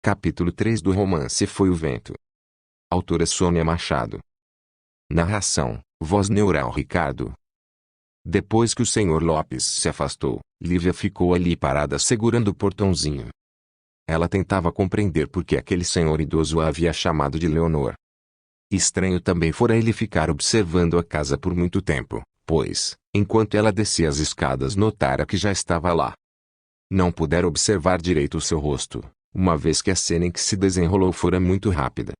Capítulo 3 do romance Foi o Vento. Autora Sônia Machado. Narração, voz neural Ricardo. Depois que o Sr. Lopes se afastou, Lívia ficou ali parada segurando o portãozinho. Ela tentava compreender por que aquele senhor idoso a havia chamado de Leonor. Estranho também fora ele ficar observando a casa por muito tempo, pois, enquanto ela descia as escadas notara que já estava lá. Não pudera observar direito o seu rosto, uma vez que a cena em que se desenrolou fora muito rápida.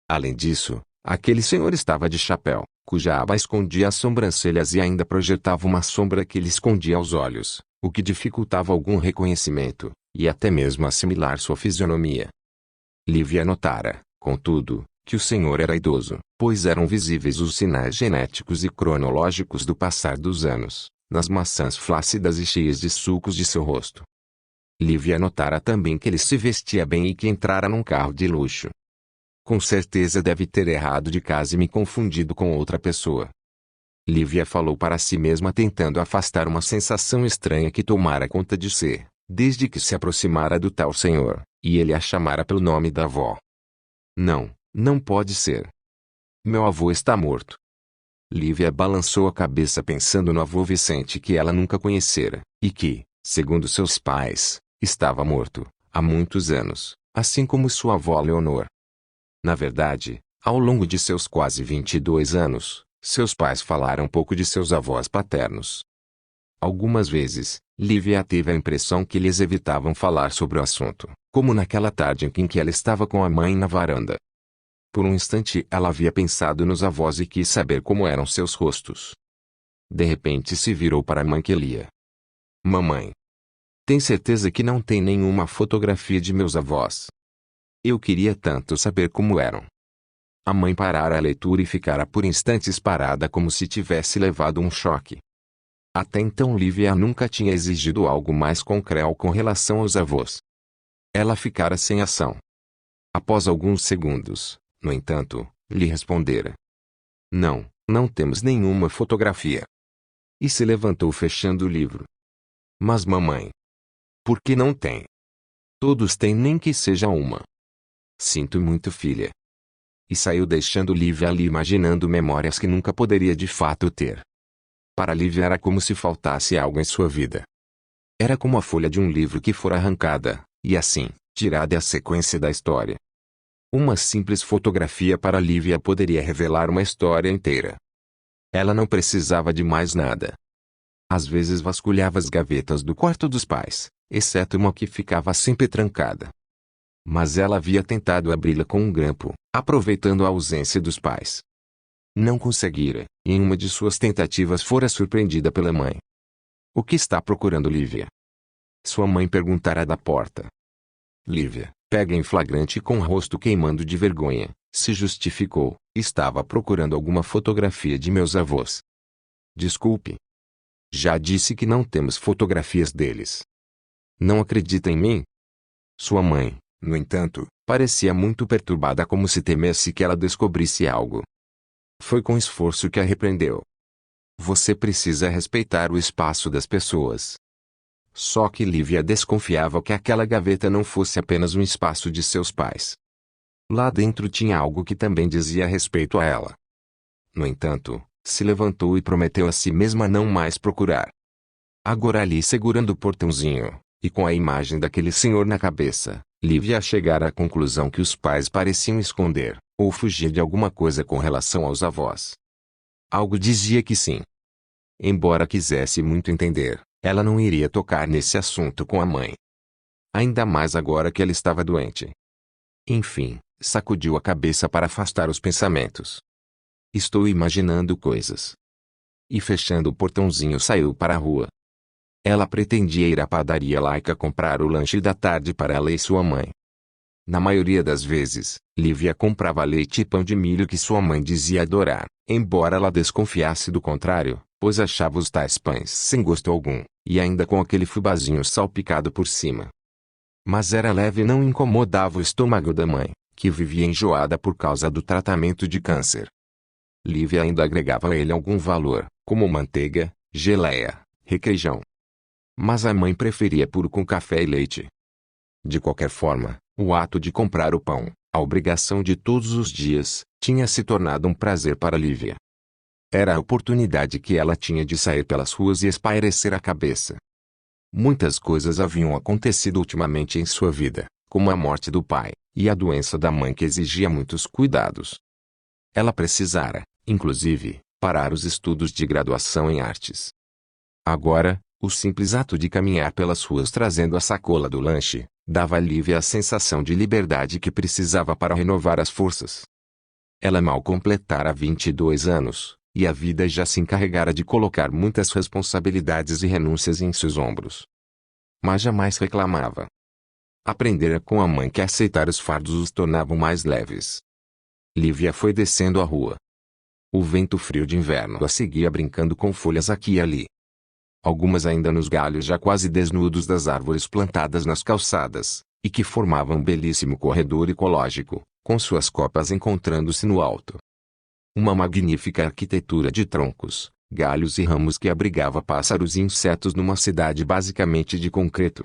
Além disso, aquele senhor estava de chapéu, cuja aba escondia as sobrancelhas e ainda projetava uma sombra que lhe escondia os olhos, o que dificultava algum reconhecimento, e até mesmo assimilar sua fisionomia. Lívia notara, contudo, que o senhor era idoso, pois eram visíveis os sinais genéticos e cronológicos do passar dos anos, nas maçãs flácidas e cheias de sulcos de seu rosto. Lívia notara também que ele se vestia bem e que entrara num carro de luxo. Com certeza deve ter errado de casa e me confundido com outra pessoa. Lívia falou para si mesma tentando afastar uma sensação estranha que tomara conta de si, desde que se aproximara do tal senhor, e ele a chamara pelo nome da avó. Não, não pode ser. Meu avô está morto. Lívia balançou a cabeça pensando no avô Vicente que ela nunca conhecera, e que, segundo seus pais, estava morto, há muitos anos, assim como sua avó Leonor. Na verdade, ao longo de seus quase 22 anos, seus pais falaram pouco de seus avós paternos. Algumas vezes, Lívia teve a impressão que eles evitavam falar sobre o assunto, como naquela tarde em que ela estava com a mãe na varanda. Por um instante ela havia pensado nos avós e quis saber como eram seus rostos. De repente se virou para a mãe que lia. Mamãe. Tem certeza que não tem nenhuma fotografia de meus avós? Eu queria tanto saber como eram. A mãe parara a leitura e ficara por instantes parada como se tivesse levado um choque. Até então Lívia nunca tinha exigido algo mais concreto com relação aos avós. Ela ficara sem ação. Após alguns segundos, no entanto, lhe respondera. Não, não temos nenhuma fotografia. E se levantou fechando o livro. Mas mamãe. Por que não tem? Todos têm nem que seja uma. Sinto muito filha. E saiu deixando Lívia ali imaginando memórias que nunca poderia de fato ter. Para Lívia era como se faltasse algo em sua vida. Era como a folha de um livro que fora arrancada, e assim, tirada a sequência da história. Uma simples fotografia para Lívia poderia revelar uma história inteira. Ela não precisava de mais nada. Às vezes vasculhava as gavetas do quarto dos pais, exceto uma que ficava sempre trancada. Mas ela havia tentado abri-la com um grampo, aproveitando a ausência dos pais. Não conseguira, e em uma de suas tentativas fora surpreendida pela mãe. O que está procurando Lívia? Sua mãe perguntara da porta. Lívia, pega em flagrante com o rosto queimando de vergonha, se justificou, estava procurando alguma fotografia de meus avós. Desculpe. Já disse que não temos fotografias deles. Não acredita em mim? Sua mãe, no entanto, parecia muito perturbada como se temesse que ela descobrisse algo. Foi com esforço que a repreendeu. Você precisa respeitar o espaço das pessoas. Só que Lívia desconfiava que aquela gaveta não fosse apenas um espaço de seus pais. Lá dentro tinha algo que também dizia respeito a ela. No entanto, se levantou e prometeu a si mesma não mais procurar. Agora ali segurando o portãozinho, e com a imagem daquele senhor na cabeça, Lívia chegara à conclusão que os pais pareciam esconder, ou fugir de alguma coisa com relação aos avós. Algo dizia que sim. Embora quisesse muito entender, ela não iria tocar nesse assunto com a mãe. Ainda mais agora que ela estava doente. Enfim, sacudiu a cabeça para afastar os pensamentos. Estou imaginando coisas. E fechando o portãozinho saiu para a rua. Ela pretendia ir à padaria Laica comprar o lanche da tarde para ela e sua mãe. Na maioria das vezes, Lívia comprava leite e pão de milho que sua mãe dizia adorar, embora ela desconfiasse do contrário, pois achava os tais pães sem gosto algum, e ainda com aquele fubazinho salpicado por cima. Mas era leve e não incomodava o estômago da mãe, que vivia enjoada por causa do tratamento de câncer. Lívia ainda agregava a ele algum valor, como manteiga, geleia, requeijão. Mas a mãe preferia puro com café e leite. De qualquer forma, o ato de comprar o pão, a obrigação de todos os dias, tinha se tornado um prazer para Lívia. Era a oportunidade que ela tinha de sair pelas ruas e espairecer a cabeça. Muitas coisas haviam acontecido ultimamente em sua vida, como a morte do pai, e a doença da mãe que exigia muitos cuidados. Ela precisara, inclusive, parar os estudos de graduação em artes. Agora, o simples ato de caminhar pelas ruas trazendo a sacola do lanche, dava a Lívia a sensação de liberdade que precisava para renovar as forças. Ela mal completara 22 anos, e a vida já se encarregara de colocar muitas responsabilidades e renúncias em seus ombros. Mas jamais reclamava. Aprendera com a mãe que aceitar os fardos os tornavam mais leves. Lívia foi descendo a rua. O vento frio de inverno a seguia brincando com folhas aqui e ali. Algumas ainda nos galhos já quase desnudos das árvores plantadas nas calçadas, e que formavam um belíssimo corredor ecológico, com suas copas encontrando-se no alto. Uma magnífica arquitetura de troncos, galhos e ramos que abrigava pássaros e insetos numa cidade basicamente de concreto.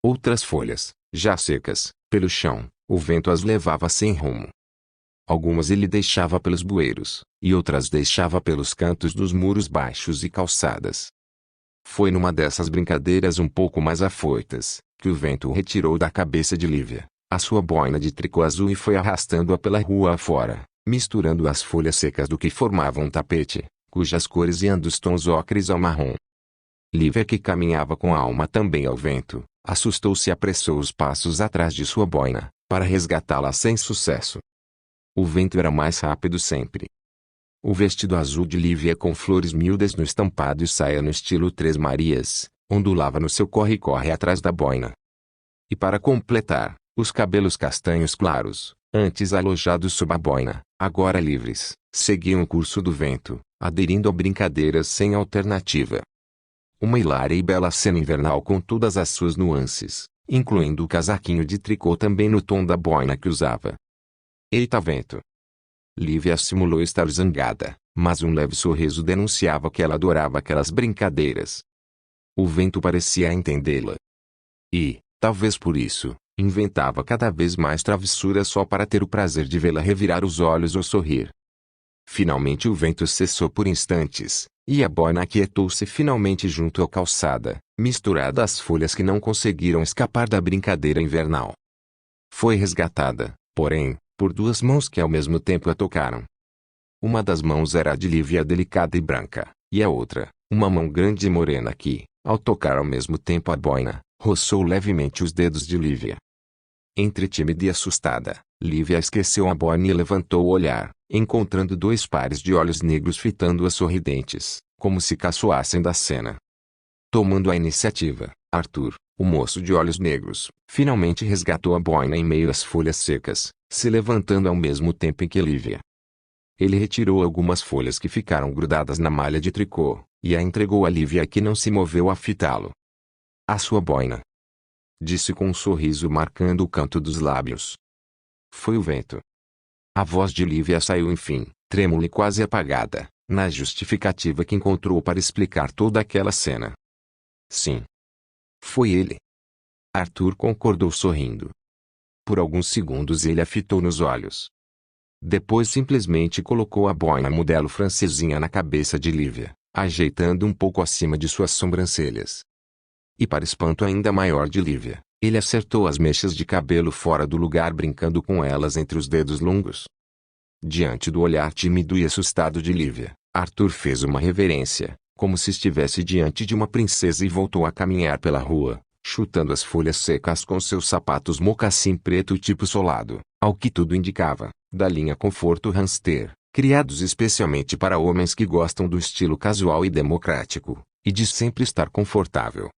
Outras folhas, já secas, pelo chão, o vento as levava sem rumo. Algumas ele deixava pelos bueiros, e outras deixava pelos cantos dos muros baixos e calçadas. Foi numa dessas brincadeiras um pouco mais afoitas, que o vento retirou da cabeça de Lívia a sua boina de tricô azul e foi arrastando-a pela rua afora, misturando as folhas secas do que formavam um tapete, cujas cores iam dos tons ocres ao marrom. Lívia, que caminhava com a alma também ao vento, assustou-se e apressou os passos atrás de sua boina, para resgatá-la sem sucesso. O vento era mais rápido sempre. O vestido azul de Lívia com flores miúdas no estampado e saia no estilo Três Marias, ondulava no seu corre-corre atrás da boina. E para completar, os cabelos castanhos claros, antes alojados sob a boina, agora livres, seguiam o curso do vento, aderindo a brincadeiras sem alternativa. Uma hilária e bela cena invernal com todas as suas nuances, incluindo o casaquinho de tricô também no tom da boina que usava. Eita vento! Lívia simulou estar zangada, mas um leve sorriso denunciava que ela adorava aquelas brincadeiras. O vento parecia entendê-la. E, talvez por isso, inventava cada vez mais travessuras só para ter o prazer de vê-la revirar os olhos ou sorrir. Finalmente o vento cessou por instantes, e a boina aquietou-se finalmente junto à calçada, misturada às folhas que não conseguiram escapar da brincadeira invernal. Foi resgatada, porém, por duas mãos que ao mesmo tempo a tocaram. Uma das mãos era a de Lívia delicada e branca, e a outra, uma mão grande e morena que, ao tocar ao mesmo tempo a boina, roçou levemente os dedos de Lívia. Entre tímida e assustada, Lívia esqueceu a boina e levantou o olhar, encontrando dois pares de olhos negros fitando-a sorridentes, como se caçoassem da cena. Tomando a iniciativa, Arthur, o moço de olhos negros, finalmente resgatou a boina em meio às folhas secas, se levantando ao mesmo tempo em que Lívia. Ele retirou algumas folhas que ficaram grudadas na malha de tricô, e a entregou a Lívia, que não se moveu a fitá-lo. A sua boina, disse com um sorriso marcando o canto dos lábios. Foi o vento. A voz de Lívia saiu enfim, trêmula e quase apagada, na justificativa que encontrou para explicar toda aquela cena. Sim. Foi ele. Arthur concordou sorrindo. Por alguns segundos ele a fitou nos olhos. Depois simplesmente colocou a boina modelo francesinha na cabeça de Lívia, ajeitando um pouco acima de suas sobrancelhas. E para espanto ainda maior de Lívia, ele acertou as mechas de cabelo fora do lugar brincando com elas entre os dedos longos. Diante do olhar tímido e assustado de Lívia, Arthur fez uma reverência, como se estivesse diante de uma princesa e voltou a caminhar pela rua, chutando as folhas secas com seus sapatos mocassim preto tipo solado, ao que tudo indicava, da linha Conforto Hamster, criados especialmente para homens que gostam do estilo casual e democrático, e de sempre estar confortável.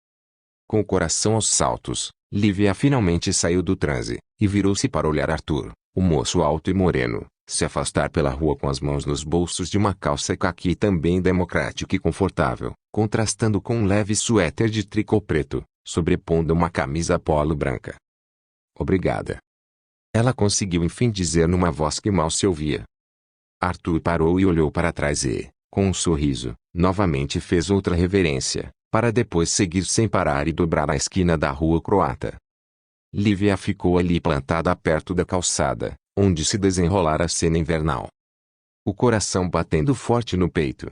Com o coração aos saltos, Lívia finalmente saiu do transe, e virou-se para olhar Arthur, o moço alto e moreno, se afastar pela rua com as mãos nos bolsos de uma calça caqui também democrática e confortável, contrastando com um leve suéter de tricô preto, sobrepondo uma camisa polo branca. Obrigada. Ela conseguiu enfim dizer numa voz que mal se ouvia. Arthur parou e olhou para trás e, com um sorriso, novamente fez outra reverência, para depois seguir sem parar e dobrar a esquina da rua Croata. Lívia ficou ali plantada perto da calçada, onde se desenrolara a cena invernal. O coração batendo forte no peito,